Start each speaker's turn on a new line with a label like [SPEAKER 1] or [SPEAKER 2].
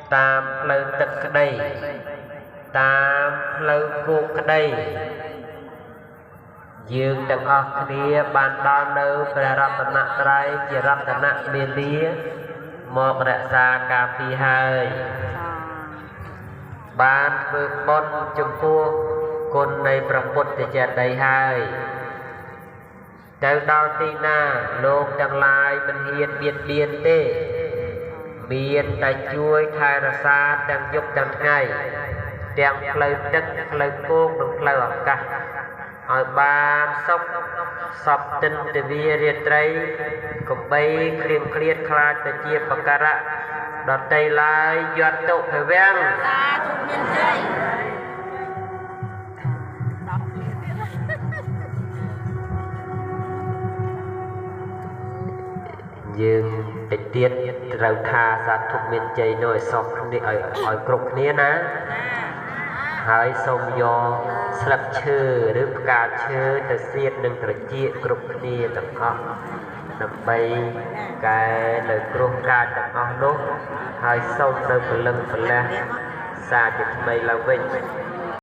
[SPEAKER 1] tam lâu tực đây tam lâu cuộc đây dương đừng ọc kia bàn đo nâu về rập nặng trai chỉ rập nặng miền lía một đại xa cà phê hơi bàn vượt bôn chung phu con nàyประពុតជាដីហើយទៅដល់ទីណាលោកទាំងឡាយមិនហ៊ានបៀតបៀនទេមានតែជួយថែរក្សាទាំងយប់ទាំងថ្ងៃទាំងផ្លូវទឹកផ្លូវគោកនិងផ្លូវអាកាសឲ្យបានសុខសពទិនទវារាត្រីកបីគ្រៀមគ្រៀតខ្លាចទៅជាបការៈដតីឡើយយត់ទុភវាំងសាធុមានជ័យយើងតិចទៀតត្រូវថាសាធុមានជ័យនោះឲ្យសពគ្នាឲ្យគ្រប់គ្នាណាហើយសូមយកស្លឹកឈើឬផ្កាឈើទៅសៀតនឹងត្រចៀកគ្រប់គ្នាទាំងអស់ដើម្បីកែនៅគ្រោះកាចទាំងអស់នោះហើយសូមនៅពលឹងប្រលះសាជាថ្មីឡើងវិញ